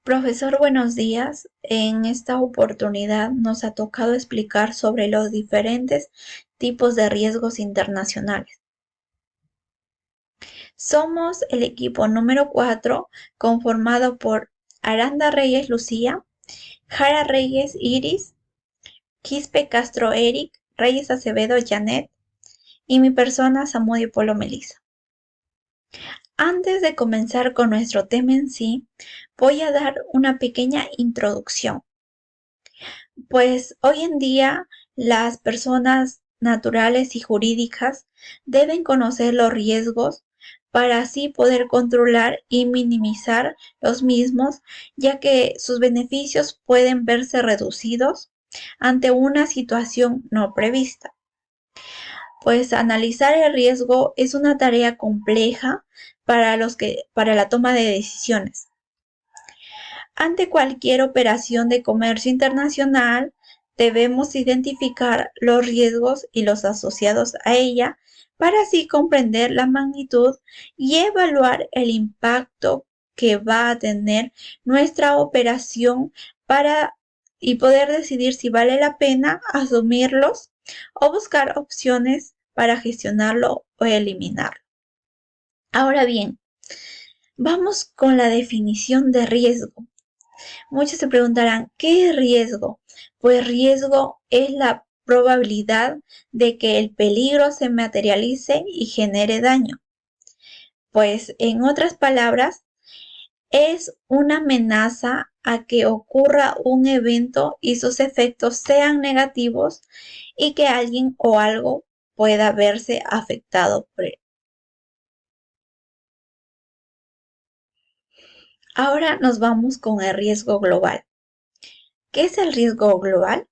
Profesor, buenos días. En esta oportunidad nos ha tocado explicar sobre los diferentes tipos de riesgos internacionales. Somos el equipo número 4, conformado por Aranda Reyes Lucía, Jara Reyes Iris, Quispe Castro Eric, Reyes Acevedo Janet y mi persona Samudio Polo Melissa. Antes de comenzar con nuestro tema en sí, voy a dar una pequeña introducción. Pues hoy en día las personas naturales y jurídicas deben conocer los riesgos para así poder controlar y minimizar los mismos, ya que sus beneficios pueden verse reducidos ante una situación no prevista. Pues analizar el riesgo es una tarea compleja para la toma de decisiones. Ante cualquier operación de comercio internacional, debemos identificar los riesgos y los asociados a ella para así comprender la magnitud y evaluar el impacto que va a tener nuestra operación y poder decidir si vale la pena asumirlos o buscar opciones para gestionarlo o eliminarlo. Ahora bien, vamos con la definición de riesgo. Muchos se preguntarán, ¿qué es riesgo? Pues riesgo es la probabilidad de que el peligro se materialice y genere daño. Pues en otras palabras, es una amenaza a que ocurra un evento y sus efectos sean negativos y que alguien o algo pueda verse afectado por él. Ahora nos vamos con el riesgo global. ¿Qué es el riesgo global?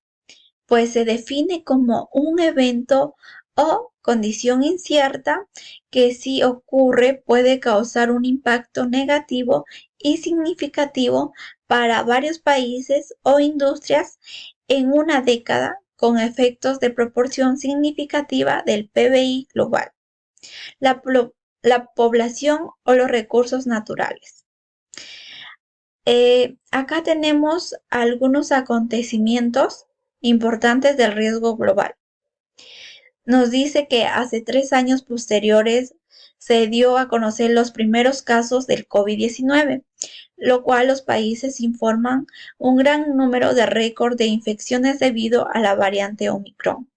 Pues se define como un evento o condición incierta que si ocurre puede causar un impacto negativo y significativo para varios países o industrias en una década con efectos de proporción significativa del PBI global, la, la población o los recursos naturales. Acá tenemos algunos acontecimientos importantes del riesgo global. Nos dice que hace 3 años posteriores se dio a conocer los primeros casos del COVID-19, lo cual los países informan un gran número de récord de infecciones debido a la variante Omicron.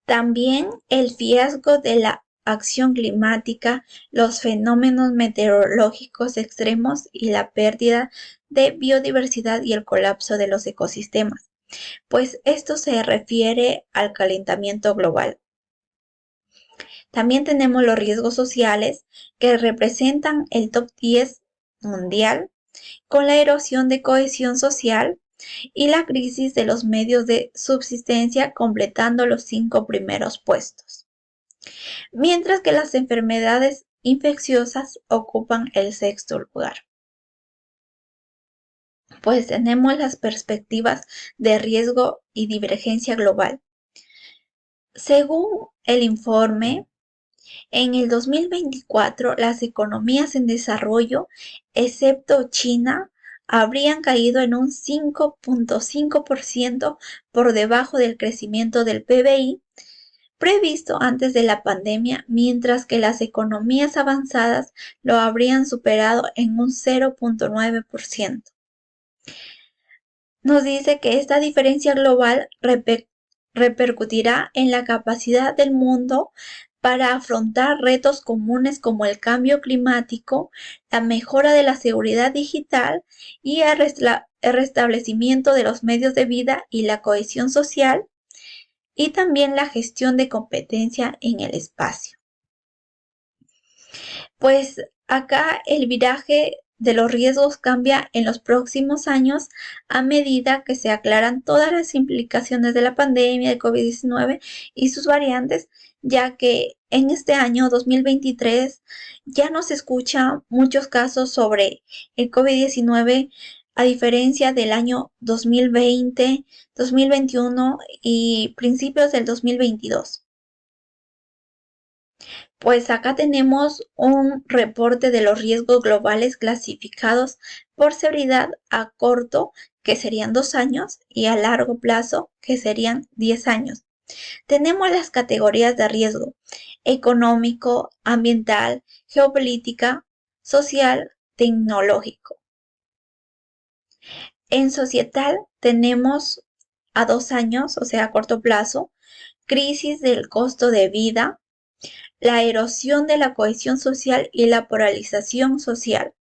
También el fiasco de la acción climática, los fenómenos meteorológicos extremos y la pérdida de biodiversidad y el colapso de los ecosistemas, pues esto se refiere al calentamiento global. También tenemos los riesgos sociales que representan el top 10 mundial, con la erosión de cohesión social y la crisis de los medios de subsistencia completando los 5 primeros puestos, mientras que las enfermedades infecciosas ocupan el 6º lugar. Pues tenemos las perspectivas de riesgo y divergencia global. Según el informe, en el 2024 las economías en desarrollo, excepto China, habrían caído en un 5.5% por debajo del crecimiento del PBI previsto antes de la pandemia, mientras que las economías avanzadas lo habrían superado en un 0.9%. Nos dice que esta diferencia global repercutirá en la capacidad del mundo para afrontar retos comunes como el cambio climático, la mejora de la seguridad digital y el restablecimiento de los medios de vida y la cohesión social, y también la gestión de competencia en el espacio. Pues acá el viraje de los riesgos cambia en los próximos años a medida que se aclaran todas las implicaciones de la pandemia de COVID-19 y sus variantes, ya que en este año 2023 ya no se escucha muchos casos sobre el COVID-19 a diferencia del año 2020, 2021 y principios del 2022. Pues acá tenemos un reporte de los riesgos globales clasificados por severidad a corto, que serían 2 años, y a largo plazo, que serían 10 años. Tenemos las categorías de riesgo: económico, ambiental, geopolítica, social, tecnológico. En societal tenemos a 2 años, o sea, a corto plazo, crisis del costo de vida, la erosión de la cohesión social y la polarización social,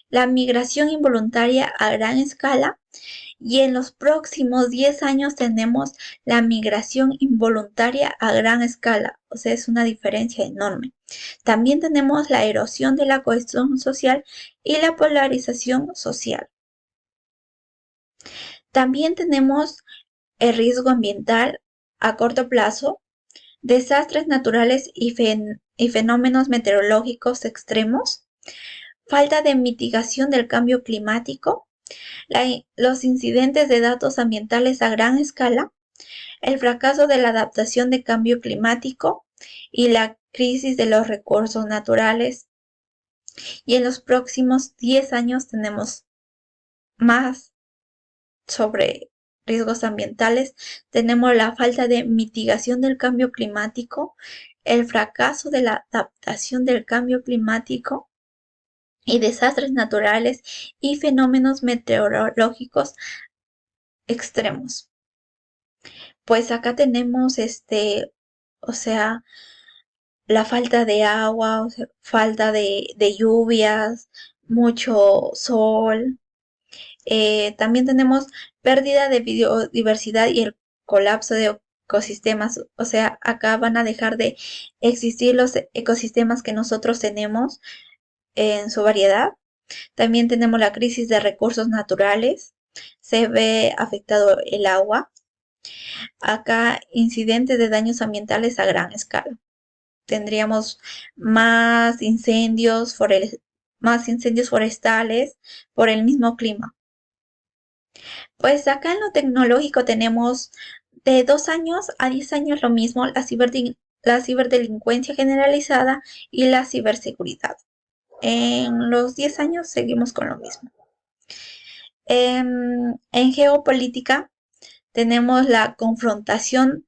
la migración involuntaria a gran escala, y en los próximos 10 años tenemos la migración involuntaria a gran escala, o sea, es una diferencia enorme. También tenemos la erosión de la cohesión social y la polarización social. También tenemos el riesgo ambiental a corto plazo, desastres naturales y fenómenos meteorológicos extremos, falta de mitigación del cambio climático, los incidentes de datos ambientales a gran escala, el fracaso de la adaptación de cambio climático y la crisis de los recursos naturales. Y en los próximos 10 años tenemos más sobre riesgos ambientales. Tenemos la falta de mitigación del cambio climático, el fracaso de la adaptación del cambio climático y desastres naturales y fenómenos meteorológicos extremos. Pues acá tenemos o sea, la falta de agua, o sea, falta de lluvias, mucho sol. También tenemos pérdida de biodiversidad y el colapso de ecosistemas. O sea, acá van a dejar de existir los ecosistemas que nosotros tenemos en su variedad. También tenemos la crisis de recursos naturales. Se ve afectado el agua. Acá incidentes de daños ambientales a gran escala. Tendríamos más incendios, forestales por el mismo clima. Pues acá en lo tecnológico tenemos de 2 años a 10 años lo mismo, la ciberdelincuencia generalizada y la ciberseguridad. En los 10 años seguimos con lo mismo. En geopolítica tenemos la confrontación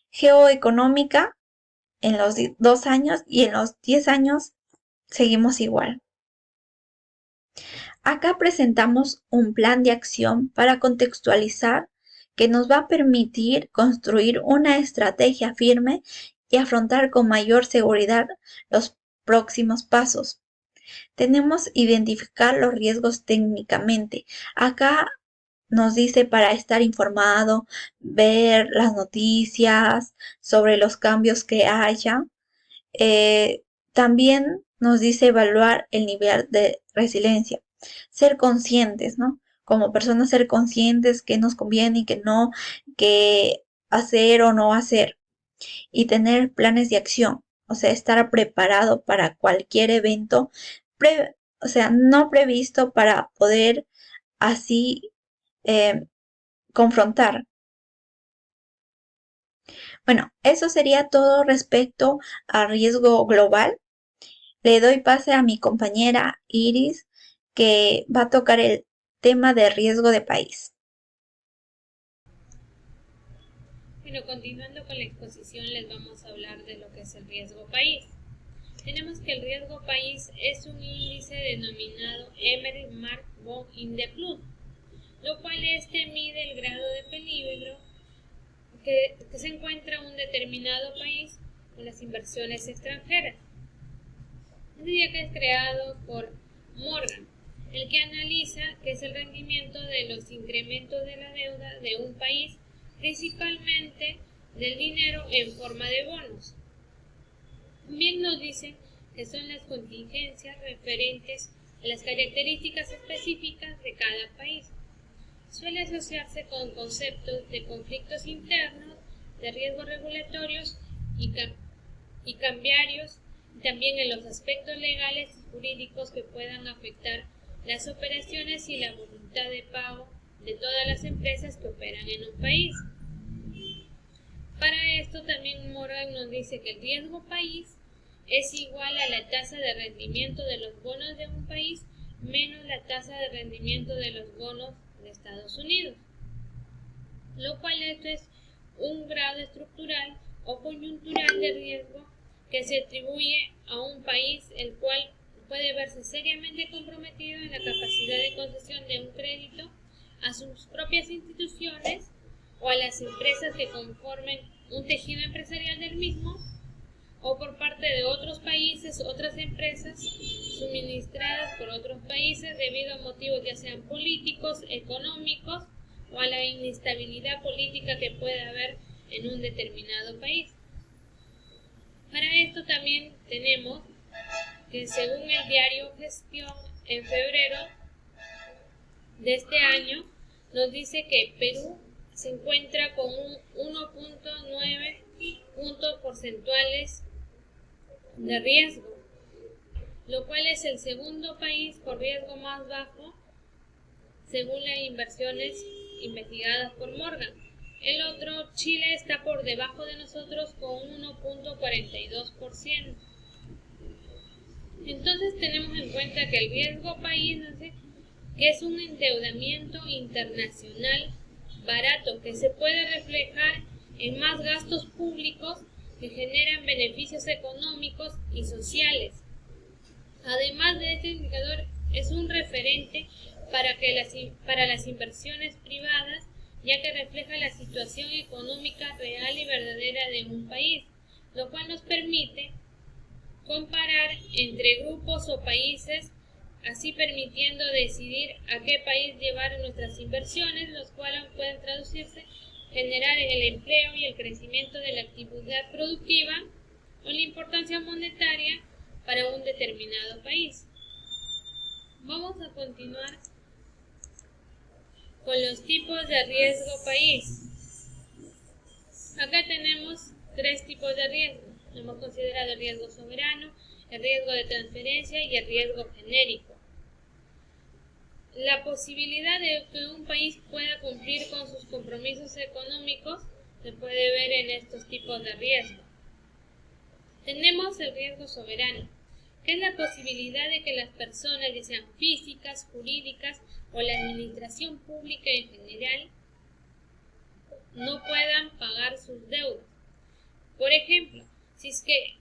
geoeconómica en los 2 años, y en los 10 años seguimos igual. Acá presentamos un plan de acción para contextualizar, que nos va a permitir construir una estrategia firme y afrontar con mayor seguridad los próximos pasos. Tenemos identificar los riesgos técnicamente. Acá nos dice para estar informado, ver las noticias sobre los cambios que haya. También nos dice evaluar el nivel de resiliencia. Ser conscientes, ¿no? Como personas, ser conscientes que nos conviene y que no, que hacer o no hacer. Y tener planes de acción. O sea, estar preparado para cualquier evento, o sea, no previsto, para poder así confrontar. Bueno, eso sería todo respecto a riesgo global. Le doy pase a mi compañera Iris, que va a tocar el tema de riesgo de país. Bueno, continuando con la exposición, les vamos a hablar de lo que es el riesgo país. Tenemos que el riesgo país es un índice denominado Emery-Mark-von-Indeplus, lo cual mide el grado de peligro que se encuentra un determinado país con las inversiones extranjeras. Diría que es creado por Morgan, el que analiza qué es el rendimiento de los incrementos de la deuda de un país, principalmente del dinero en forma de bonos. También nos dice que son las contingencias referentes a las características específicas de cada país. Suele asociarse con conceptos de conflictos internos, de riesgos regulatorios y cambiarios, y también en los aspectos legales y jurídicos que puedan afectar las operaciones y la voluntad de pago de todas las empresas que operan en un país. Para esto también Morgan nos dice que el riesgo país es igual a la tasa de rendimiento de los bonos de un país menos la tasa de rendimiento de los bonos de Estados Unidos, lo cual esto es un grado estructural o coyuntural de riesgo que se atribuye a un país el cual puede verse seriamente comprometido en la capacidad de concesión de un crédito a sus propias instituciones o a las empresas que conformen un tejido empresarial del mismo, o por parte de otros países, otras empresas suministradas por otros países debido a motivos ya sean políticos, económicos o a la inestabilidad política que pueda haber en un determinado país. Para esto también tenemos que según el diario Gestión en febrero de este año nos dice que Perú se encuentra con un 1.9 puntos porcentuales de riesgo, lo cual es el segundo país con riesgo más bajo según las inversiones investigadas por Morgan. El otro, Chile, está por debajo de nosotros con 1.42%. Entonces tenemos en cuenta que el riesgo país, que es un endeudamiento internacional barato que se puede reflejar en más gastos públicos que generan beneficios económicos y sociales. Además de este indicador, es un referente para las inversiones privadas, ya que refleja la situación económica real y verdadera de un país, lo cual nos permite comparar entre grupos o países, así permitiendo decidir a qué país llevar nuestras inversiones, los cuales pueden traducirse generar el empleo y el crecimiento de la actividad productiva o la importancia monetaria para un determinado país. Vamos a continuar con los tipos de riesgo país. Acá tenemos tres tipos de riesgo. Hemos considerado el riesgo soberano, el riesgo de transferencia y el riesgo genérico. La posibilidad de que un país pueda cumplir con sus compromisos económicos se puede ver en estos tipos de riesgo. Tenemos el riesgo soberano, que es la posibilidad de que las personas, ya sean físicas, jurídicas o la administración pública en general, no puedan pagar sus deudas. Por ejemplo, si es que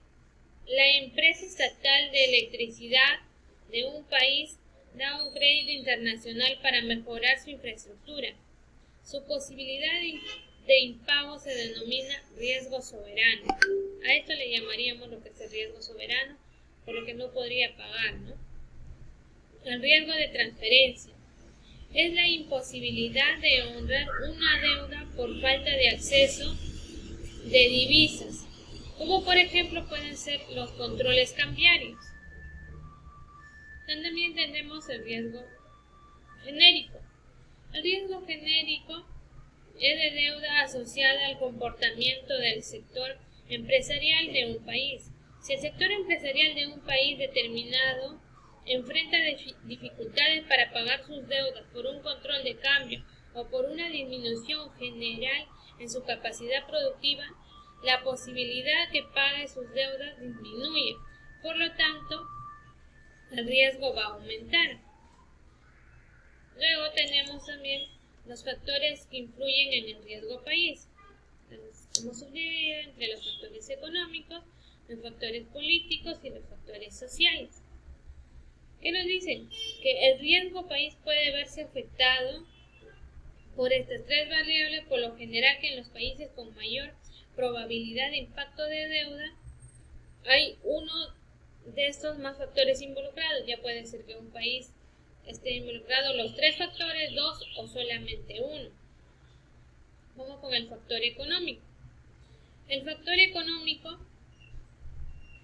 la empresa estatal de electricidad de un país da un crédito internacional para mejorar su infraestructura, su posibilidad de impago se denomina riesgo soberano. A esto le llamaríamos lo que es el riesgo soberano, por lo que no podría pagar, ¿no? El riesgo de transferencia es la imposibilidad de honrar una deuda por falta de acceso de divisas, como por ejemplo pueden ser los controles cambiarios. También tenemos el riesgo genérico. El riesgo genérico es de deuda asociada al comportamiento del sector empresarial de un país. Si el sector empresarial de un país determinado enfrenta dificultades para pagar sus deudas por un control de cambio o por una disminución general en su capacidad productiva, la posibilidad que pague sus deudas disminuye. Por lo tanto, el riesgo va a aumentar. Luego tenemos también los factores que influyen en el riesgo país. Hemos subdividido entre los factores económicos, los factores políticos y los factores sociales. ¿Qué nos dicen? Que el riesgo país puede verse afectado por estas tres variables, por lo general que en los países con mayor probabilidad de impacto de deuda hay uno de estos más factores involucrados. Ya puede ser que un país esté involucrado los tres factores, dos o solamente uno. Vamos con el factor económico. El factor económico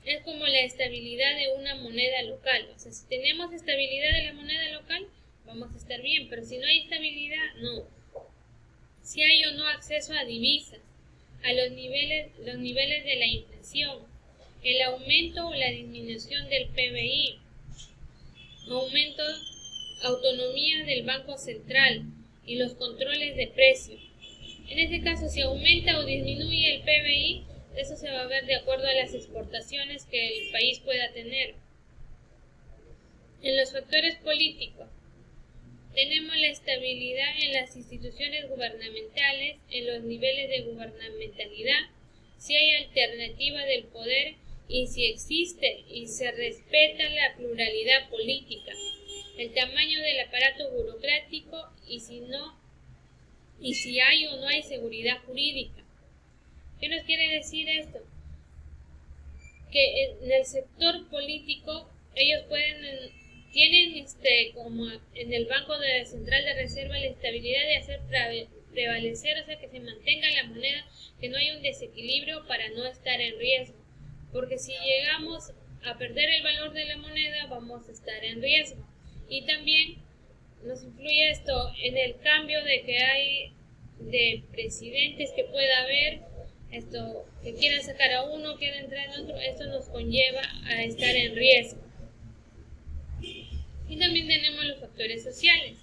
es como la estabilidad de una moneda local. O sea, si tenemos estabilidad de la moneda local, vamos a estar bien, pero si no hay estabilidad, no. Si hay o no acceso a divisas, a los niveles de la inflación, el aumento o la disminución del PBI, autonomía del Banco Central y los controles de precios. En este caso, si aumenta o disminuye el PBI, eso se va a ver de acuerdo a las exportaciones que el país pueda tener. En los factores políticos, tenemos la estabilidad en las instituciones gubernamentales, en los niveles de gubernamentalidad, si hay alternativa del poder y si existe y se respeta la pluralidad política, el tamaño del aparato burocrático y si hay o no hay seguridad jurídica. ¿Qué nos quiere decir esto? Que en el sector político ellos tienen como en el Banco Central de Reserva la estabilidad de hacer prevalecer, o sea, que se mantenga la moneda, que no haya un desequilibrio para no estar en riesgo. Porque si llegamos a perder el valor de la moneda, vamos a estar en riesgo. Y también nos influye esto en el cambio de que hay de presidentes que pueda haber, esto que quieran sacar a uno, quieran entrar en otro, esto nos conlleva a estar en riesgo. Y también tenemos los factores sociales,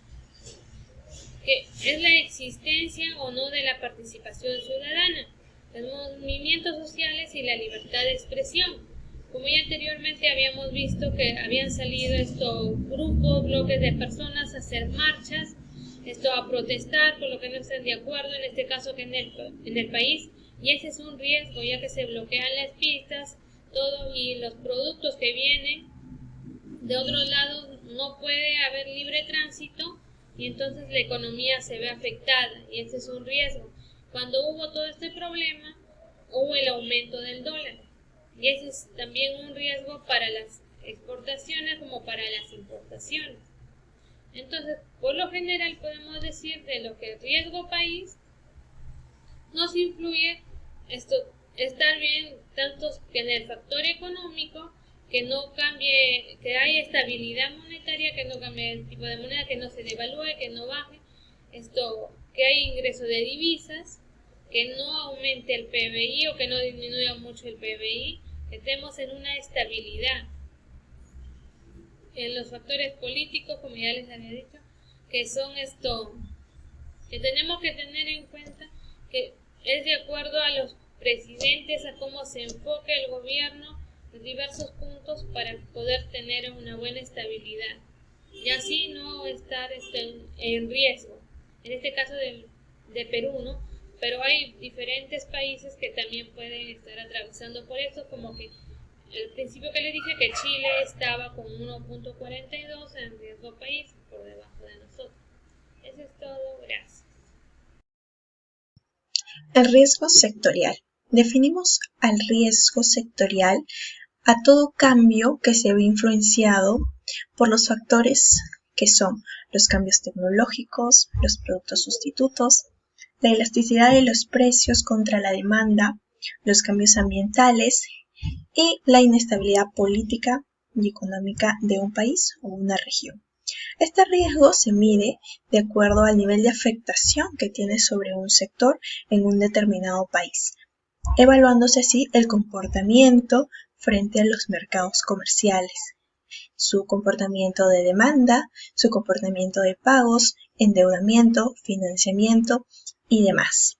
que es la existencia o no de la participación ciudadana, los movimientos sociales y la libertad de expresión. Como ya anteriormente habíamos visto que habían salido estos grupos, bloques de personas a hacer marchas, a protestar por lo que no están de acuerdo, en este caso que en el país, y ese es un riesgo ya que se bloquean las pistas, todo, y los productos que vienen de otros lados no puede haber libre tránsito y entonces la economía se ve afectada y ese es un riesgo. Cuando hubo todo este problema, hubo el aumento del dólar y ese es también un riesgo para las exportaciones como para las importaciones. Entonces, por lo general podemos decir de lo que riesgo país nos influye estar bien tanto que en el factor económico, que no cambie, que haya estabilidad monetaria, que no cambie el tipo de moneda, que no se devalúe, que no baje, que haya ingreso de divisas, que no aumente el PBI o que no disminuya mucho el PBI, que estemos en una estabilidad. En los factores políticos, como ya les había dicho, que son que tenemos que tener en cuenta que es de acuerdo a los presidentes, a cómo se enfoque el gobierno, los diversos puntos para poder tener una buena estabilidad y así no estar en riesgo. En este caso de Perú, ¿no? Pero hay diferentes países que también pueden estar atravesando por esto, como que al principio que les dije que Chile estaba con 1.42 en riesgo país por debajo de nosotros. Eso es todo, gracias. El riesgo sectorial. Definimos al riesgo sectorial a todo cambio que se ve influenciado por los factores que son los cambios tecnológicos, los productos sustitutos, la elasticidad de los precios contra la demanda, los cambios ambientales y la inestabilidad política y económica de un país o una región. Este riesgo se mide de acuerdo al nivel de afectación que tiene sobre un sector en un determinado país, evaluándose así el comportamiento frente a los mercados comerciales, su comportamiento de demanda, su comportamiento de pagos, endeudamiento, financiamiento y demás.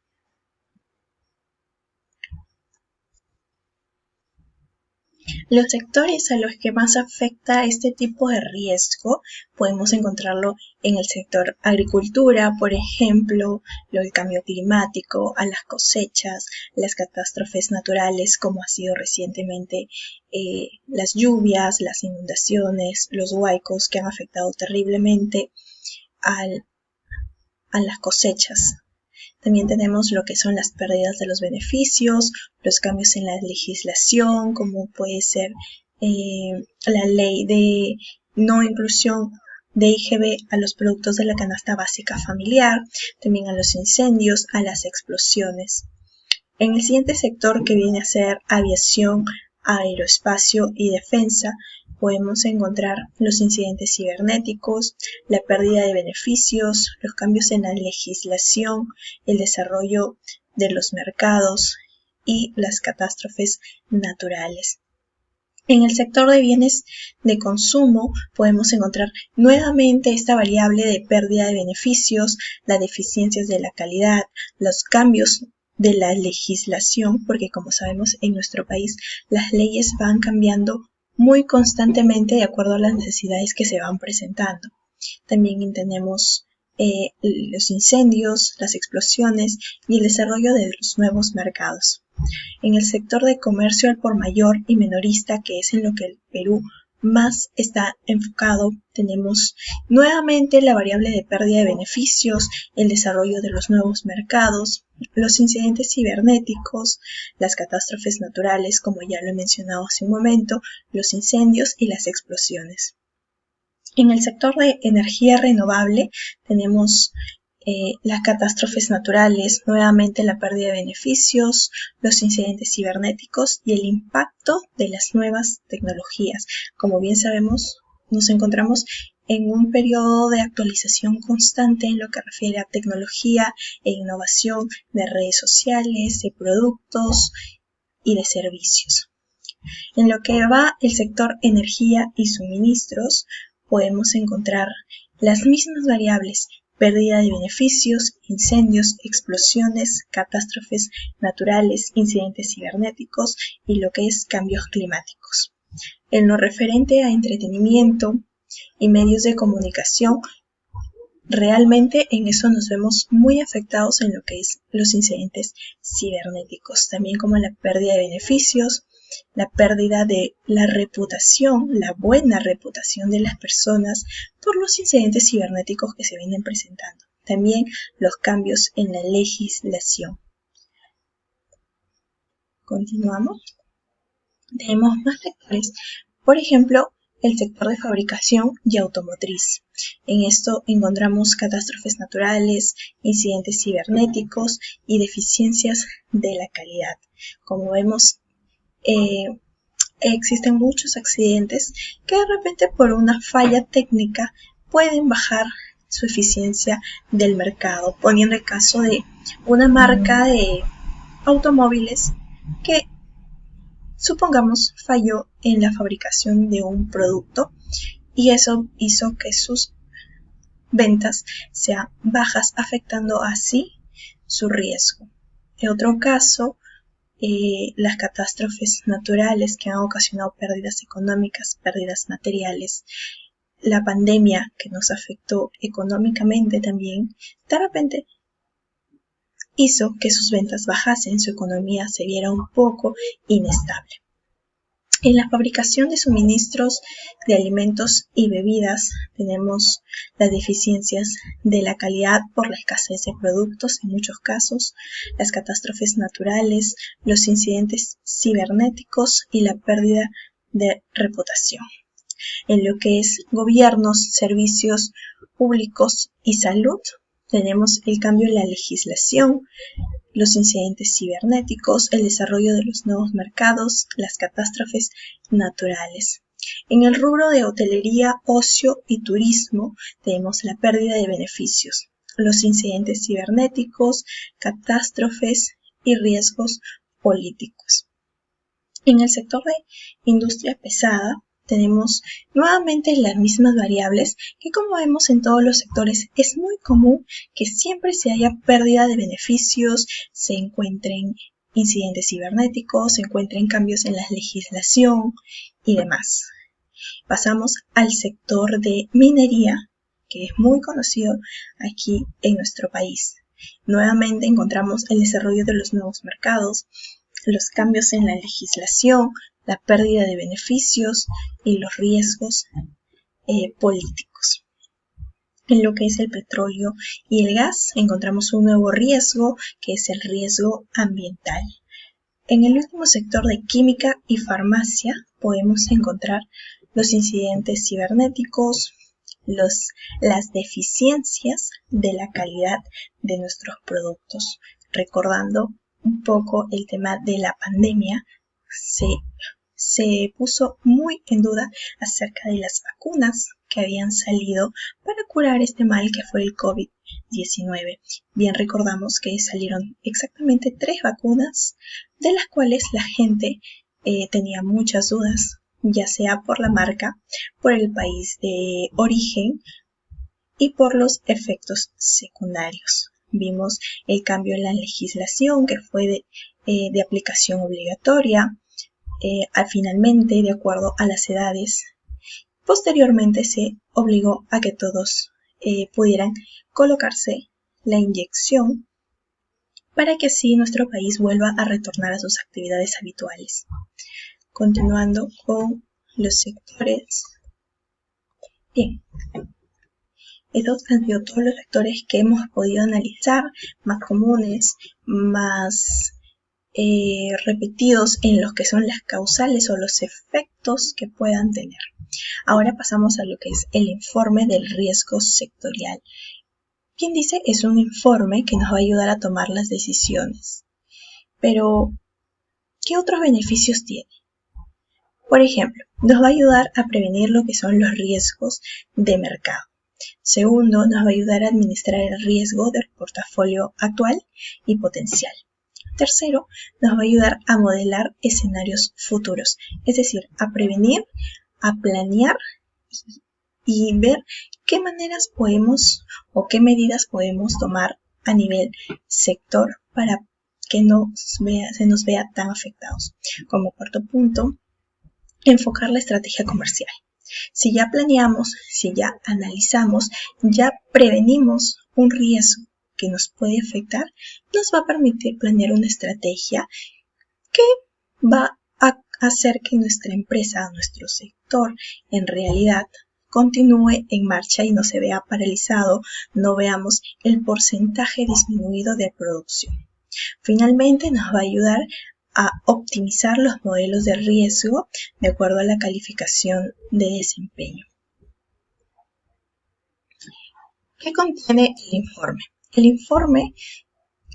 Los sectores a los que más afecta este tipo de riesgo podemos encontrarlo en el sector agricultura, por ejemplo, el cambio climático, a las cosechas, las catástrofes naturales como ha sido recientemente las lluvias, las inundaciones, los huaicos que han afectado terriblemente a las cosechas. También tenemos lo que son las pérdidas de los beneficios, los cambios en la legislación, como puede ser la ley de no inclusión de IGB a los productos de la canasta básica familiar, también a los incendios, a las explosiones. En el siguiente sector, que viene a ser aviación, aeroespacio y defensa, podemos encontrar los incidentes cibernéticos, la pérdida de beneficios, los cambios en la legislación, el desarrollo de los mercados y las catástrofes naturales. En el sector de bienes de consumo podemos encontrar nuevamente esta variable de pérdida de beneficios, las deficiencias de la calidad, los cambios de la legislación, porque como sabemos en nuestro país las leyes van cambiando muy constantemente de acuerdo a las necesidades que se van presentando. También tenemos los incendios, las explosiones y el desarrollo de los nuevos mercados. En el sector de comercio al por mayor y minorista, que es en lo que el Perú más está enfocado, tenemos nuevamente la variable de pérdida de beneficios, el desarrollo de los nuevos mercados, los incidentes cibernéticos, las catástrofes naturales, como ya lo he mencionado hace un momento, los incendios y las explosiones. En el sector de energía renovable tenemos las catástrofes naturales, nuevamente la pérdida de beneficios, los incidentes cibernéticos y el impacto de las nuevas tecnologías. Como bien sabemos, nos encontramos en un periodo de actualización constante en lo que refiere a tecnología e innovación de redes sociales, de productos y de servicios. En lo que va el sector energía y suministros, podemos encontrar las mismas variables: pérdida de beneficios, incendios, explosiones, catástrofes naturales, incidentes cibernéticos y lo que es cambios climáticos. En lo referente a entretenimiento y medios de comunicación, realmente en eso nos vemos muy afectados en lo que es los incidentes cibernéticos, también como la pérdida de beneficios, la pérdida de la reputación, la buena reputación de las personas por los incidentes cibernéticos que se vienen presentando. También los cambios en la legislación. Continuamos. Tenemos más sectores. Por ejemplo, el sector de fabricación y automotriz. En esto encontramos catástrofes naturales, incidentes cibernéticos y deficiencias de la calidad. Como vemos, existen muchos accidentes que de repente por una falla técnica pueden bajar su eficiencia del mercado, poniendo el caso de una marca de automóviles que, supongamos, falló en la fabricación de un producto y eso hizo que sus ventas sean bajas, afectando así su riesgo. En otro caso, las catástrofes naturales que han ocasionado pérdidas económicas, pérdidas materiales, la pandemia que nos afectó económicamente también, de repente hizo que sus ventas bajasen, su economía se viera un poco inestable. En la fabricación de suministros de alimentos y bebidas tenemos las deficiencias de la calidad por la escasez de productos en muchos casos, las catástrofes naturales, los incidentes cibernéticos y la pérdida de reputación. En lo que es gobiernos, servicios públicos y salud, tenemos el cambio en la legislación, los incidentes cibernéticos, el desarrollo de los nuevos mercados, las catástrofes naturales. En el rubro de hotelería, ocio y turismo tenemos la pérdida de beneficios, los incidentes cibernéticos, catástrofes y riesgos políticos. En el sector de industria pesada tenemos nuevamente las mismas variables que, como vemos en todos los sectores, es muy común que siempre se haya pérdida de beneficios, se encuentren incidentes cibernéticos, se encuentren cambios en la legislación y demás. Pasamos al sector de minería, que es muy conocido aquí en nuestro país. Nuevamente encontramos el desarrollo de los nuevos mercados, los cambios en la legislación, la pérdida de beneficios y los riesgos políticos. En lo que es el petróleo y el gas encontramos un nuevo riesgo, que es el riesgo ambiental. En el último sector de química y farmacia podemos encontrar los incidentes cibernéticos, las deficiencias de la calidad de nuestros productos. Recordando un poco el tema de la pandemia, se puso muy en duda acerca de las vacunas que habían salido para curar este mal que fue el COVID-19. Bien recordamos que salieron exactamente 3 vacunas, de las cuales la gente tenía muchas dudas, ya sea por la marca, por el país de origen y por los efectos secundarios. vimos el cambio en la legislación que fue de aplicación obligatoria, finalmente de acuerdo a las edades. Posteriormente se obligó a que todos pudieran colocarse la inyección para que así nuestro país vuelva a retornar a sus actividades habituales. Continuando con los sectores. Bien, estos han sido todos los sectores que hemos podido analizar, más comunes, más repetidos en los que son las causales o los efectos que puedan tener. Ahora pasamos a lo que es el informe del riesgo sectorial. Quien dice es un informe que nos va a ayudar a tomar las decisiones. Pero, ¿qué otros beneficios tiene? Por ejemplo, nos va a ayudar a prevenir lo que son los riesgos de mercado. Segundo, nos va a ayudar a administrar el riesgo del portafolio actual y potencial. Tercero, nos va a ayudar a modelar escenarios futuros, es decir, a prevenir, a planear y ver qué maneras podemos o qué medidas podemos tomar a nivel sector para que no se nos vea tan afectados. Como cuarto punto, enfocar la estrategia comercial. Si ya planeamos, si ya analizamos, ya prevenimos un riesgo que nos puede afectar, nos va a permitir planear una estrategia que va a hacer que nuestra empresa, nuestro sector, en realidad continúe en marcha y no se vea paralizado, no veamos el porcentaje disminuido de producción. Finalmente, nos va a ayudar a optimizar los modelos de riesgo de acuerdo a la calificación de desempeño. ¿Qué contiene el informe? El informe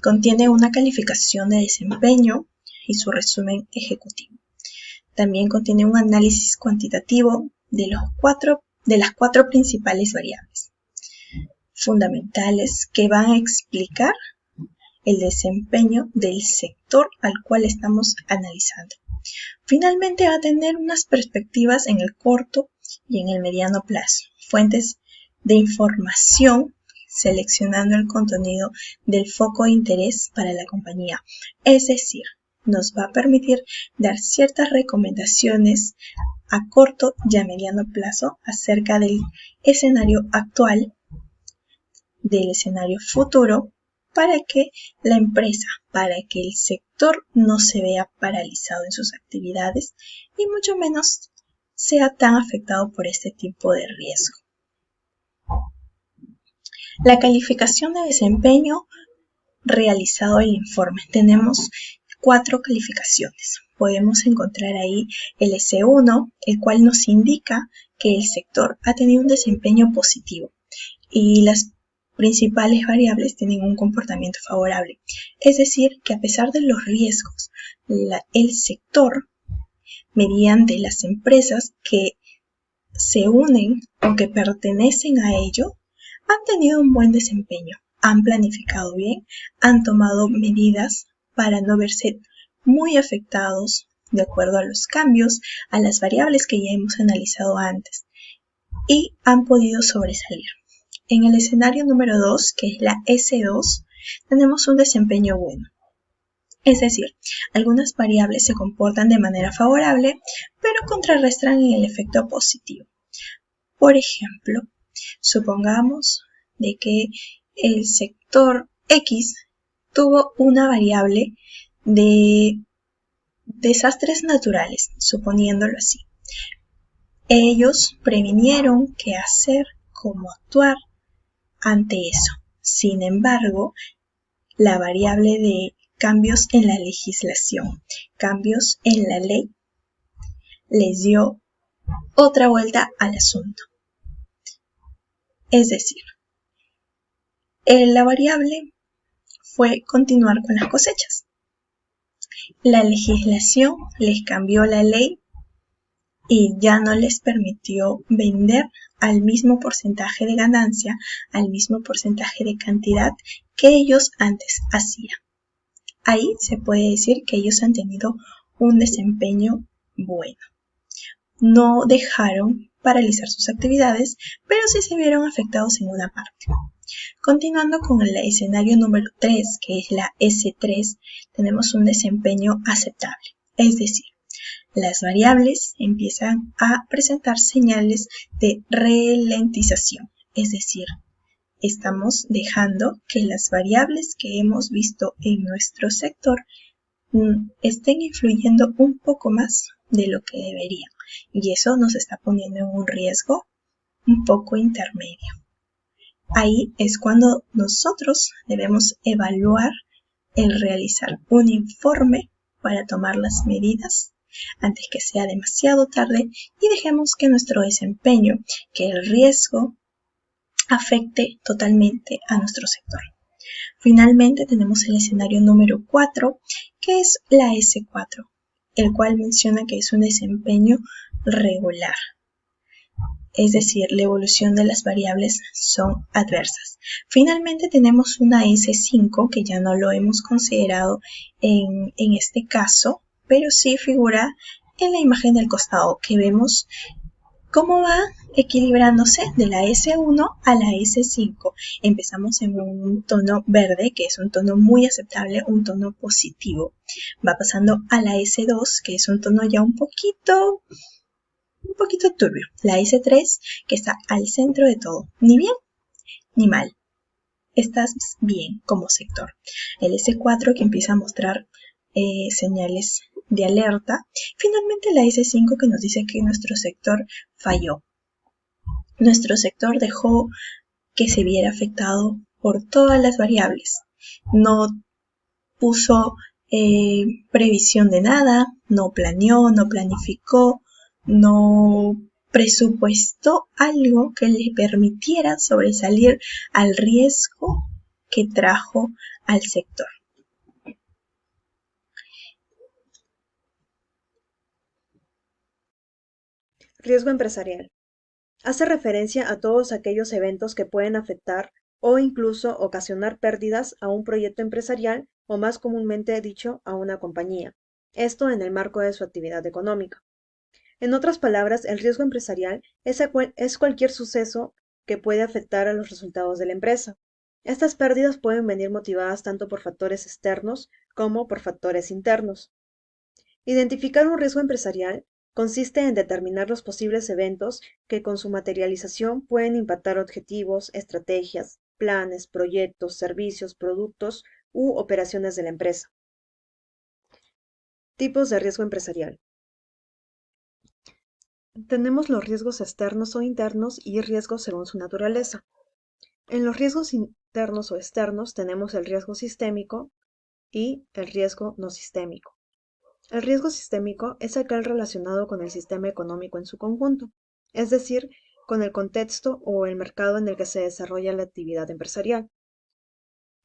contiene una calificación de desempeño y su resumen ejecutivo. También contiene un análisis cuantitativo de las cuatro principales variables fundamentales que van a explicar el desempeño del sector al cual estamos analizando. Finalmente va a tener unas perspectivas en el corto y en el mediano plazo, fuentes de información seleccionando el contenido del foco de interés para la compañía. Es decir, nos va a permitir dar ciertas recomendaciones a corto y a mediano plazo acerca del escenario actual, del escenario futuro, para que la empresa, para que el sector no se vea paralizado en sus actividades y mucho menos sea tan afectado por este tipo de riesgo. La calificación de desempeño realizado el informe. Tenemos 4 calificaciones. Podemos encontrar ahí el S1, el cual nos indica que el sector ha tenido un desempeño positivo y las principales variables tienen un comportamiento favorable. Es decir, que a pesar de los riesgos, el sector, mediante las empresas que se unen o que pertenecen a ello, han tenido un buen desempeño, han planificado bien, han tomado medidas para no verse muy afectados de acuerdo a los cambios, a las variables que ya hemos analizado antes y han podido sobresalir. En el escenario número 2, que es la S2, tenemos un desempeño bueno. Es decir, algunas variables se comportan de manera favorable, pero contrarrestan en el efecto positivo. Por ejemplo, supongamos de que el sector X tuvo una variable de desastres naturales, suponiéndolo así. Ellos previnieron qué hacer, cómo actuar ante eso. Sin embargo, la variable de cambios en la legislación, cambios en la ley, les dio otra vuelta al asunto. Es decir, la variable fue continuar con las cosechas. La legislación les cambió la ley y ya no les permitió vender al mismo porcentaje de ganancia, al mismo porcentaje de cantidad que ellos antes hacían. Ahí se puede decir que ellos han tenido un desempeño bueno. No dejaron paralizar sus actividades, pero sí se vieron afectados en una parte. Continuando con el escenario número 3, que es la S3, tenemos un desempeño aceptable, es decir, las variables empiezan a presentar señales de ralentización, es decir, estamos dejando que las variables que hemos visto en nuestro sector estén influyendo un poco más de lo que deberían, y eso nos está poniendo en un riesgo un poco intermedio. Ahí es cuando nosotros debemos evaluar el realizar un informe para tomar las medidas antes que sea demasiado tarde y dejemos que nuestro desempeño, que el riesgo afecte totalmente a nuestro sector. Finalmente tenemos el escenario número 4, que es la S4, el cual menciona que es un desempeño regular. Es decir, la evolución de las variables son adversas. Finalmente tenemos una S5 que ya no lo hemos considerado en este caso, pero sí figura en la imagen del costado que vemos cómo va equilibrándose de la S1 a la S5. Empezamos en un tono verde, que es un tono muy aceptable, un tono positivo. Va pasando a la S2, que es un tono ya un poquito turbio. La S3, que está al centro de todo. Ni bien ni mal. Estás bien como sector. El S4, que empieza a mostrar señales de alerta. Finalmente la S5, que nos dice que nuestro sector falló. Nuestro sector dejó que se viera afectado por todas las variables. No puso previsión de nada, no planeó, no planificó, no presupuestó algo que le permitiera sobresalir al riesgo que trajo al sector. Riesgo empresarial. Hace referencia a todos aquellos eventos que pueden afectar o incluso ocasionar pérdidas a un proyecto empresarial o más comúnmente dicho a una compañía. Esto en el marco de su actividad económica. En otras palabras, el riesgo empresarial es cualquier suceso que puede afectar a los resultados de la empresa. Estas pérdidas pueden venir motivadas tanto por factores externos como por factores internos. Identificar un riesgo empresarial consiste en determinar los posibles eventos que con su materialización pueden impactar objetivos, estrategias, planes, proyectos, servicios, productos u operaciones de la empresa. Tipos de riesgo empresarial. Tenemos los riesgos externos o internos y riesgos según su naturaleza. En los riesgos internos o externos tenemos el riesgo sistémico y el riesgo no sistémico. El riesgo sistémico es aquel relacionado con el sistema económico en su conjunto, es decir, con el contexto o el mercado en el que se desarrolla la actividad empresarial.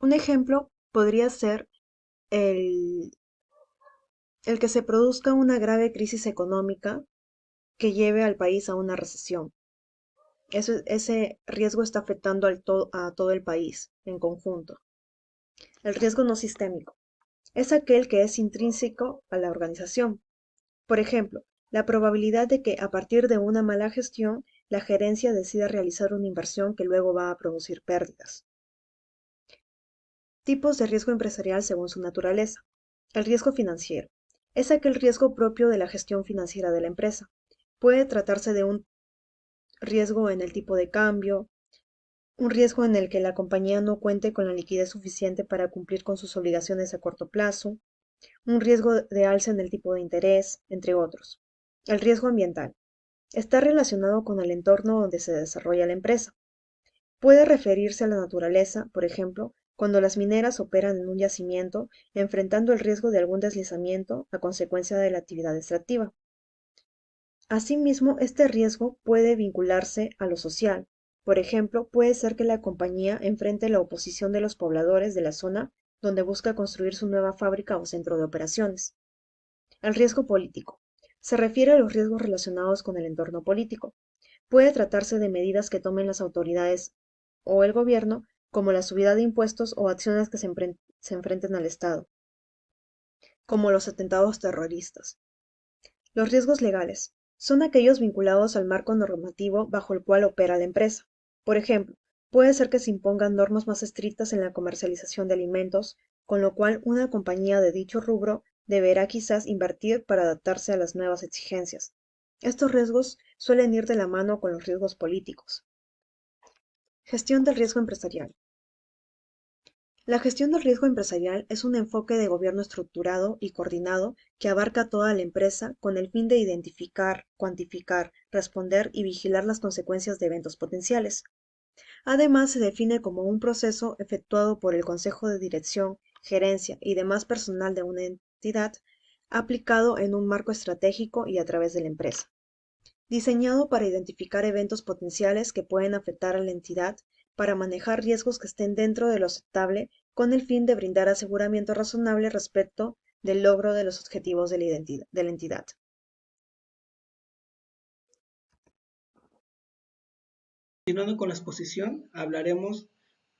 Un ejemplo podría ser el que se produzca una grave crisis económica que lleve al país a una recesión. Ese riesgo está afectando a todo el país en conjunto. El riesgo no sistémico es aquel que es intrínseco a la organización. Por ejemplo, la probabilidad de que a partir de una mala gestión la gerencia decida realizar una inversión que luego va a producir pérdidas. Tipos de riesgo empresarial según su naturaleza. El riesgo financiero es aquel riesgo propio de la gestión financiera de la empresa. Puede tratarse de un riesgo en el tipo de cambio, un riesgo en el que la compañía no cuente con la liquidez suficiente para cumplir con sus obligaciones a corto plazo, un riesgo de alza en el tipo de interés, entre otros. El riesgo ambiental está relacionado con el entorno donde se desarrolla la empresa. Puede referirse a la naturaleza, por ejemplo, cuando las mineras operan en un yacimiento, enfrentando el riesgo de algún deslizamiento a consecuencia de la actividad extractiva. Asimismo, este riesgo puede vincularse a lo social. Por ejemplo, puede ser que la compañía enfrente la oposición de los pobladores de la zona donde busca construir su nueva fábrica o centro de operaciones. El riesgo político se refiere a los riesgos relacionados con el entorno político. Puede tratarse de medidas que tomen las autoridades o el gobierno, como la subida de impuestos o acciones que se enfrenten al Estado, como los atentados terroristas. Los riesgos legales son aquellos vinculados al marco normativo bajo el cual opera la empresa. Por ejemplo, Puede ser que se impongan normas más estrictas en la comercialización de alimentos, con lo cual una compañía de dicho rubro deberá quizás invertir para adaptarse a las nuevas exigencias. Estos riesgos suelen ir de la mano con los riesgos políticos. Gestión del riesgo empresarial. La gestión del riesgo empresarial es un enfoque de gobierno estructurado y coordinado que abarca toda la empresa con el fin de identificar, cuantificar, responder y vigilar las consecuencias de eventos potenciales. Además, se define como un proceso efectuado por el Consejo de Dirección, Gerencia y demás personal de una entidad, aplicado en un marco estratégico y a través de la empresa. Diseñado para identificar eventos potenciales que pueden afectar a la entidad, para manejar riesgos que estén dentro de lo aceptable, con el fin de brindar aseguramiento razonable respecto del logro de los objetivos de la entidad. Continuando con la exposición, hablaremos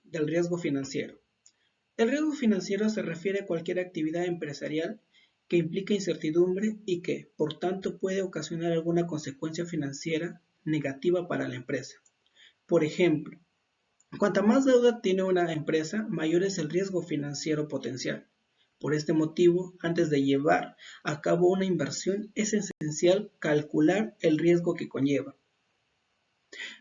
del riesgo financiero. El riesgo financiero se refiere a cualquier actividad empresarial que implica incertidumbre y que, por tanto, puede ocasionar alguna consecuencia financiera negativa para la empresa. Por ejemplo, cuanta más deuda tiene una empresa, mayor es el riesgo financiero potencial. Por este motivo, antes de llevar a cabo una inversión, es esencial calcular el riesgo que conlleva.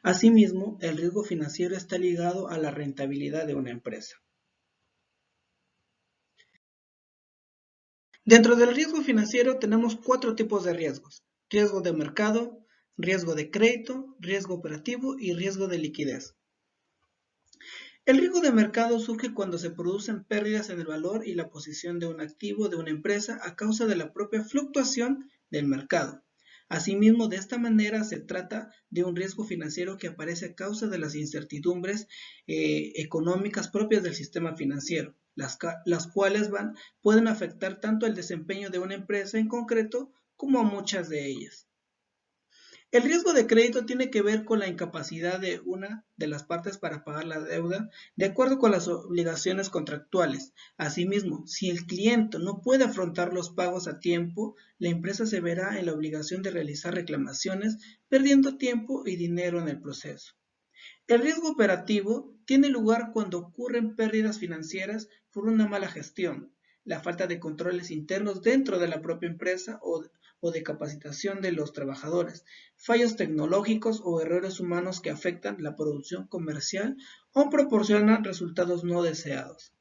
Asimismo, el riesgo financiero está ligado a la rentabilidad de una empresa. Dentro del riesgo financiero tenemos 4 tipos de riesgos: riesgo de mercado, riesgo de crédito, riesgo operativo y riesgo de liquidez. El riesgo de mercado surge cuando se producen pérdidas en el valor y la posición de un activo de una empresa a causa de la propia fluctuación del mercado. Asimismo, de esta manera se trata de un riesgo financiero que aparece a causa de las incertidumbres económicas propias del sistema financiero, las cuales pueden afectar tanto el desempeño de una empresa en concreto como a muchas de ellas. El riesgo de crédito tiene que ver con la incapacidad de una de las partes para pagar la deuda de acuerdo con las obligaciones contractuales. Asimismo, si el cliente no puede afrontar los pagos a tiempo, la empresa se verá en la obligación de realizar reclamaciones, perdiendo tiempo y dinero en el proceso. El riesgo operativo tiene lugar cuando ocurren pérdidas financieras por una mala gestión, la falta de controles internos dentro de la propia empresa o de capacitación de los trabajadores, fallos tecnológicos o errores humanos que afectan la producción comercial o proporcionan resultados no deseados.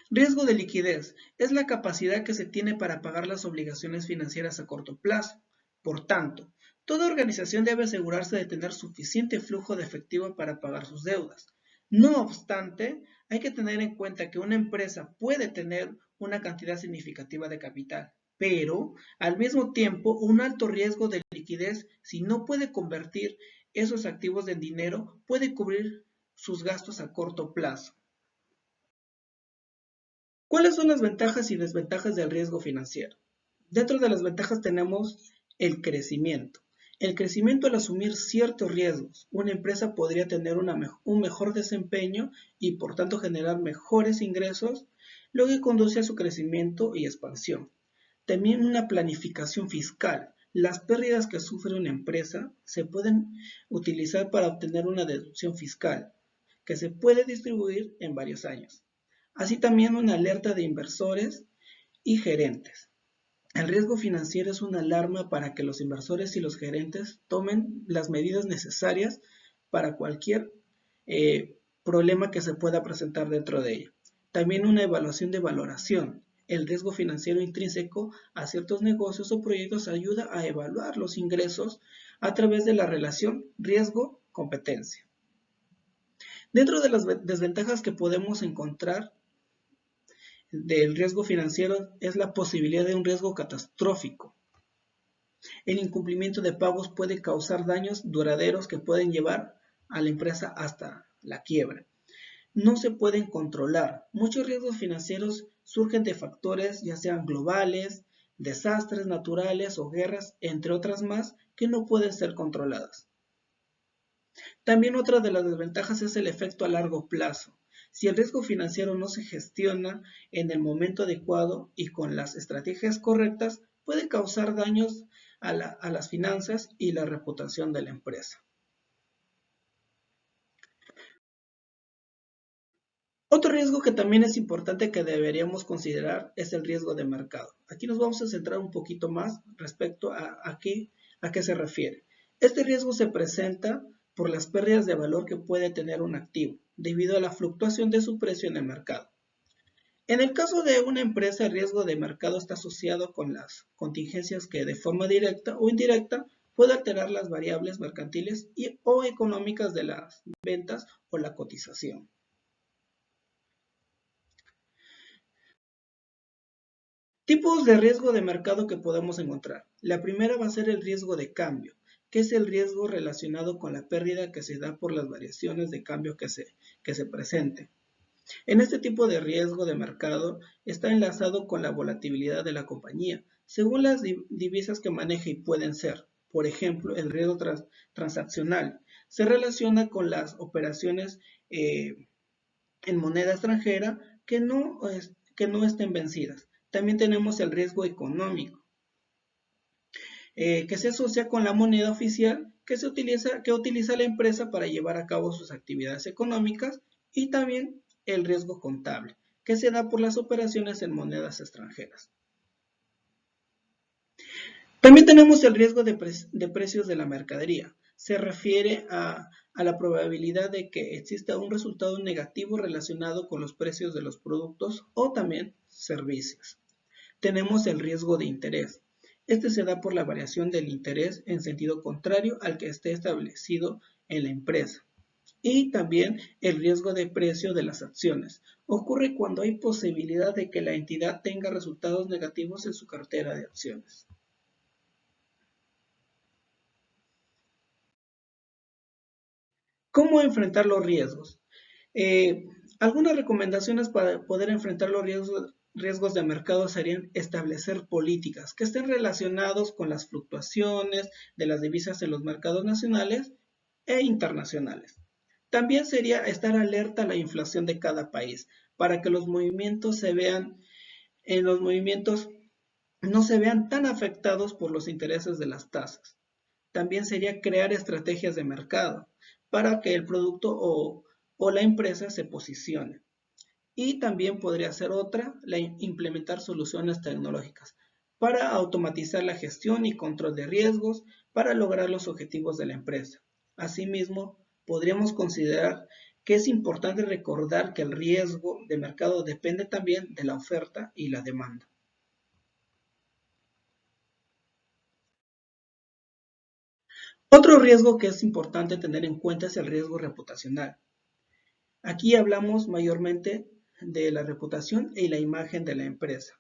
Riesgo de liquidez es la capacidad que se tiene para pagar las obligaciones financieras a corto plazo. Por tanto, toda organización debe asegurarse de tener suficiente flujo de efectivo para pagar sus deudas. No obstante, hay que tener en cuenta que una empresa puede tener una cantidad significativa de capital, pero al mismo tiempo un alto riesgo de liquidez si no puede convertir esos activos en dinero, puede cubrir sus gastos a corto plazo. ¿Cuáles son las ventajas y desventajas del riesgo financiero? Dentro de las ventajas tenemos el crecimiento. El crecimiento al asumir ciertos riesgos. Una empresa podría tener un mejor desempeño y por tanto generar mejores ingresos, lo que conduce a su crecimiento y expansión. También una planificación fiscal. Las pérdidas que sufre una empresa se pueden utilizar para obtener una deducción fiscal, que se puede distribuir en varios años. Así también una alerta de inversores y gerentes. El riesgo financiero es una alarma para que los inversores y los gerentes tomen las medidas necesarias para cualquier problema que se pueda presentar dentro de ella. También una evaluación de valoración. El riesgo financiero intrínseco a ciertos negocios o proyectos ayuda a evaluar los ingresos a través de la relación riesgo-competencia. Dentro de las desventajas que podemos encontrar del riesgo financiero es la posibilidad de un riesgo catastrófico. El incumplimiento de pagos puede causar daños duraderos que pueden llevar a la empresa hasta la quiebra. No se pueden controlar. Muchos riesgos financieros surgen de factores ya sean globales, desastres naturales o guerras, entre otras más, que no pueden ser controladas. También otra de las desventajas es el efecto a largo plazo. Si el riesgo financiero no se gestiona en el momento adecuado y con las estrategias correctas, puede causar daños a las finanzas y la reputación de la empresa. Otro riesgo que también es importante que deberíamos considerar es el riesgo de mercado. Aquí nos vamos a centrar un poquito más respecto a qué se refiere. Este riesgo se presenta por las pérdidas de valor que puede tener un activo debido a la fluctuación de su precio en el mercado. En el caso de una empresa, el riesgo de mercado está asociado con las contingencias que de forma directa o indirecta puede alterar las variables mercantiles o económicas de las ventas o la cotización. Tipos de riesgo de mercado que podemos encontrar. La primera va a ser el riesgo de cambio, que es el riesgo relacionado con la pérdida que se da por las variaciones de cambio que se presenten. En este tipo de riesgo de mercado está enlazado con la volatilidad de la compañía, según las divisas que maneja y pueden ser. Por ejemplo, el riesgo transaccional se relaciona con las operaciones en moneda extranjera que no estén vencidas. También tenemos el riesgo económico, que se asocia con la moneda oficial que utiliza la empresa para llevar a cabo sus actividades económicas, y también el riesgo contable, que se da por las operaciones en monedas extranjeras. También tenemos el riesgo de precios de la mercadería. Se refiere a la probabilidad de que exista un resultado negativo relacionado con los precios de los productos o también servicios. Tenemos el riesgo de interés. Este se da por la variación del interés en sentido contrario al que esté establecido en la empresa. Y también el riesgo de precio de las acciones. Ocurre cuando hay posibilidad de que la entidad tenga resultados negativos en su cartera de acciones. ¿Cómo enfrentar los riesgos? Algunas recomendaciones para poder enfrentar los riesgos de mercado serían establecer políticas que estén relacionados con las fluctuaciones de las divisas en los mercados nacionales e internacionales. También sería estar alerta a la inflación de cada país para que los movimientos no se vean tan afectados por los intereses de las tasas. También sería crear estrategias de mercado para que el producto o la empresa se posicione. Y también podría ser otra, implementar soluciones tecnológicas para automatizar la gestión y control de riesgos para lograr los objetivos de la empresa. Asimismo, podríamos considerar que es importante recordar que el riesgo de mercado depende también de la oferta y la demanda. Otro riesgo que es importante tener en cuenta es el riesgo reputacional. Aquí hablamos mayormente de la reputación y la imagen de la empresa.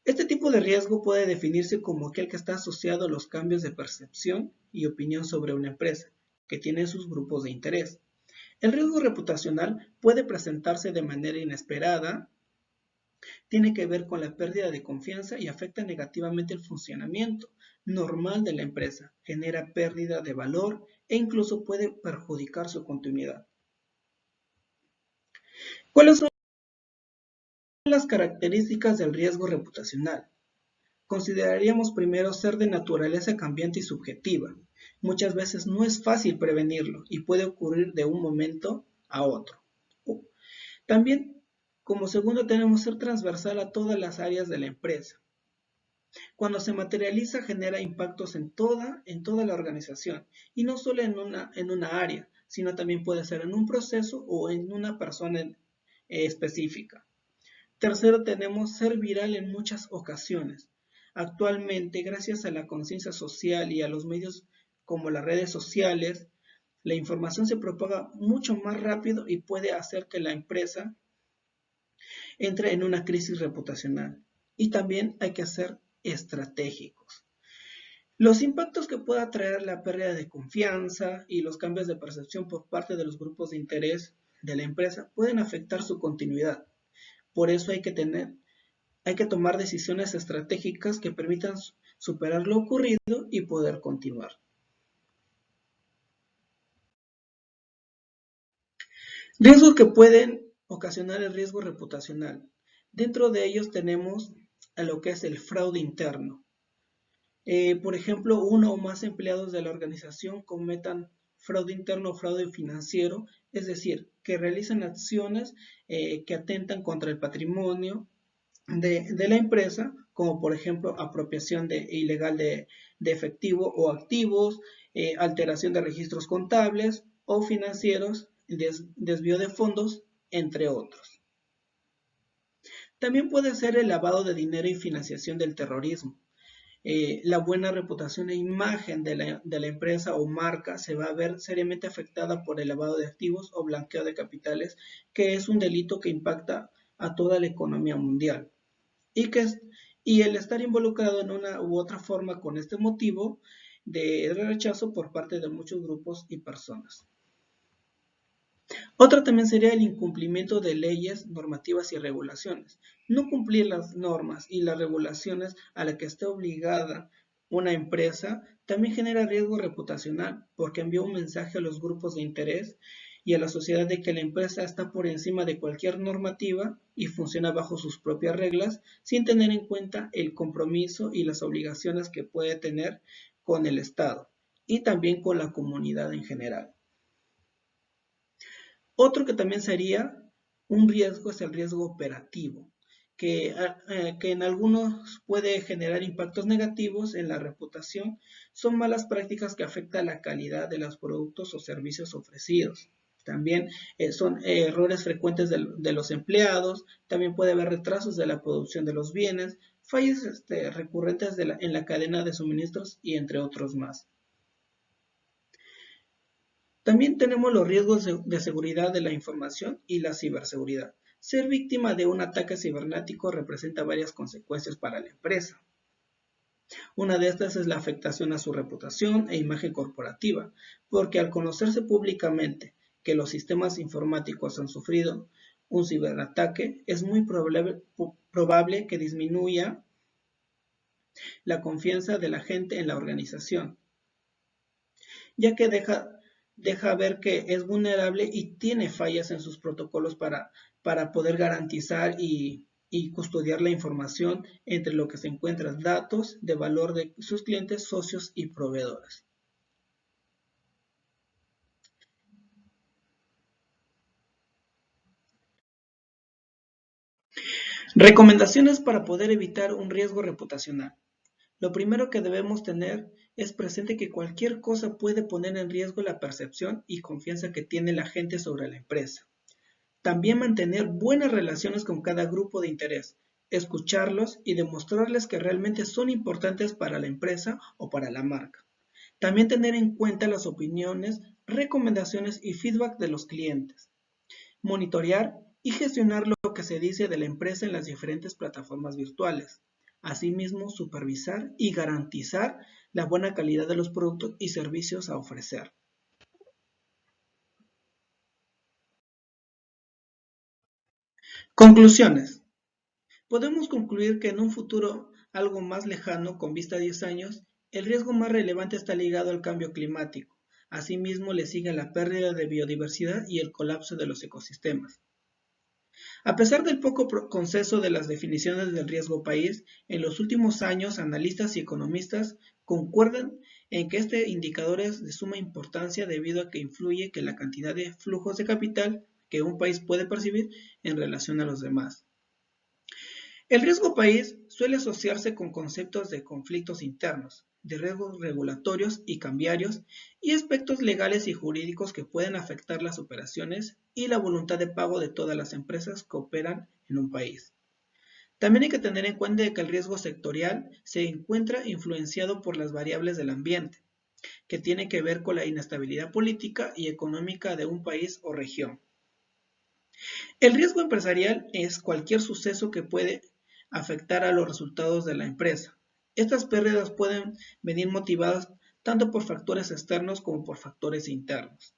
Este tipo de riesgo puede definirse como aquel que está asociado a los cambios de percepción y opinión sobre una empresa, que tiene sus grupos de interés. El riesgo reputacional puede presentarse de manera inesperada, tiene que ver con la pérdida de confianza y afecta negativamente el funcionamiento normal de la empresa, genera pérdida de valor e incluso puede perjudicar su continuidad. ¿Cuáles son las características del riesgo reputacional? Consideraríamos primero ser de naturaleza cambiante y subjetiva. Muchas veces no es fácil prevenirlo y puede ocurrir de un momento a otro. También, como segundo, tenemos ser transversal a todas las áreas de la empresa. Cuando se materializa, genera impactos en toda la organización y no solo en una área, sino también puede ser en un proceso o en una persona específica. Tercero, tenemos ser viral en muchas ocasiones. Actualmente, gracias a la conciencia social y a los medios como las redes sociales, la información se propaga mucho más rápido y puede hacer que la empresa entre en una crisis reputacional. Y también hay que ser estratégicos. Los impactos que pueda traer la pérdida de confianza y los cambios de percepción por parte de los grupos de interés de la empresa pueden afectar su continuidad. Por eso hay que tomar decisiones estratégicas que permitan superar lo ocurrido y poder continuar. Riesgos que pueden ocasionar el riesgo reputacional. Dentro de ellos tenemos a lo que es el fraude interno. Por ejemplo, uno o más empleados de la organización cometan fraude interno o fraude financiero es decir, que realizan acciones que atentan contra el patrimonio de la empresa, como por ejemplo apropiación ilegal de efectivo o activos, alteración de registros contables o financieros, desvío de fondos, entre otros. También puede ser el lavado de dinero y financiación del terrorismo. La buena reputación e imagen de la empresa o marca se va a ver seriamente afectada por el lavado de activos o blanqueo de capitales, que es un delito que impacta a toda la economía mundial. Y el estar involucrado en una u otra forma con este motivo de rechazo por parte de muchos grupos y personas. Otra también sería el incumplimiento de leyes, normativas y regulaciones. No cumplir las normas y las regulaciones a las que esté obligada una empresa también genera riesgo reputacional porque envía un mensaje a los grupos de interés y a la sociedad de que la empresa está por encima de cualquier normativa y funciona bajo sus propias reglas sin tener en cuenta el compromiso y las obligaciones que puede tener con el Estado y también con la comunidad en general. Otro que también sería un riesgo es el riesgo operativo, que en algunos puede generar impactos negativos en la reputación. Son malas prácticas que afectan la calidad de los productos o servicios ofrecidos. También son errores frecuentes de los empleados, también puede haber retrasos de la producción de los bienes, fallas recurrentes en la cadena de suministros y entre otros más. También tenemos los riesgos de seguridad de la información y la ciberseguridad. Ser víctima de un ataque cibernético representa varias consecuencias para la empresa. Una de estas es la afectación a su reputación e imagen corporativa, porque al conocerse públicamente que los sistemas informáticos han sufrido un ciberataque, es muy probable que disminuya la confianza de la gente en la organización, ya que deja ver que es vulnerable y tiene fallas en sus protocolos para poder garantizar y custodiar la información entre lo que se encuentran datos de valor de sus clientes, socios y proveedores. Recomendaciones para poder evitar un riesgo reputacional. Lo primero que debemos tener es presente que cualquier cosa puede poner en riesgo la percepción y confianza que tiene la gente sobre la empresa. También mantener buenas relaciones con cada grupo de interés, escucharlos y demostrarles que realmente son importantes para la empresa o para la marca. También tener en cuenta las opiniones, recomendaciones y feedback de los clientes. Monitorear y gestionar lo que se dice de la empresa en las diferentes plataformas virtuales. Asimismo, supervisar y garantizar la buena calidad de los productos y servicios a ofrecer. Conclusiones. Podemos concluir que en un futuro algo más lejano, con vista a 10 años, el riesgo más relevante está ligado al cambio climático. Asimismo, le sigue la pérdida de biodiversidad y el colapso de los ecosistemas. A pesar del poco consenso de las definiciones del riesgo país, en los últimos años analistas y economistas concuerdan en que este indicador es de suma importancia debido a que influye que la cantidad de flujos de capital que un país puede percibir en relación a los demás. El riesgo país suele asociarse con conceptos de conflictos internos, de riesgos regulatorios y cambiarios y aspectos legales y jurídicos que pueden afectar las operaciones y la voluntad de pago de todas las empresas que operan en un país. También hay que tener en cuenta que el riesgo sectorial se encuentra influenciado por las variables del ambiente, que tiene que ver con la inestabilidad política y económica de un país o región. El riesgo empresarial es cualquier suceso que puede afectar a los resultados de la empresa. Estas pérdidas pueden venir motivadas tanto por factores externos como por factores internos.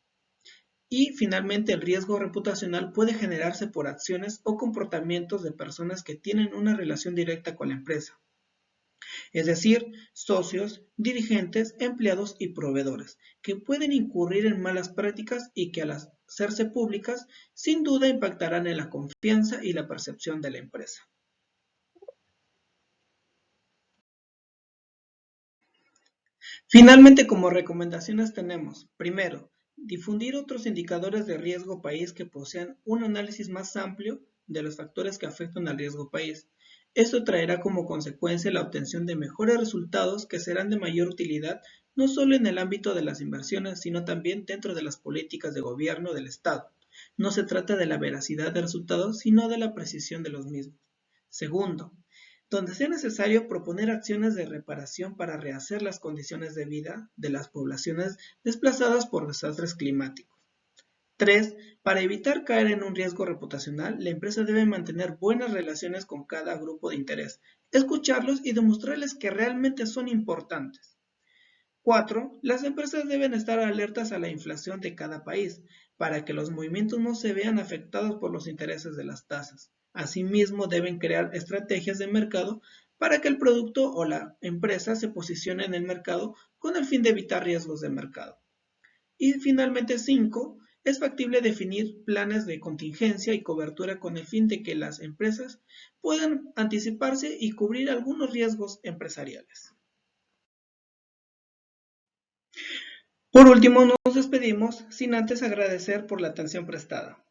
Y finalmente el riesgo reputacional puede generarse por acciones o comportamientos de personas que tienen una relación directa con la empresa, es decir, socios, dirigentes, empleados y proveedores, que pueden incurrir en malas prácticas y que al hacerse públicas, sin duda impactarán en la confianza y la percepción de la empresa. Finalmente, como recomendaciones tenemos, primero, difundir otros indicadores de riesgo país que posean un análisis más amplio de los factores que afectan al riesgo país. Esto traerá como consecuencia la obtención de mejores resultados que serán de mayor utilidad no solo en el ámbito de las inversiones, sino también dentro de las políticas de gobierno del Estado. No se trata de la veracidad de resultados, sino de la precisión de los mismos. Segundo, donde sea necesario proponer acciones de reparación para rehacer las condiciones de vida de las poblaciones desplazadas por desastres climáticos. 3. Para evitar caer en un riesgo reputacional, la empresa debe mantener buenas relaciones con cada grupo de interés, escucharlos y demostrarles que realmente son importantes. 4. Las empresas deben estar alertas a la inflación de cada país, para que los movimientos no se vean afectados por los intereses de las tasas. Asimismo, deben crear estrategias de mercado para que el producto o la empresa se posicione en el mercado con el fin de evitar riesgos de mercado. Y finalmente, 5. Es factible definir planes de contingencia y cobertura con el fin de que las empresas puedan anticiparse y cubrir algunos riesgos empresariales. Por último, nos despedimos sin antes agradecer por la atención prestada.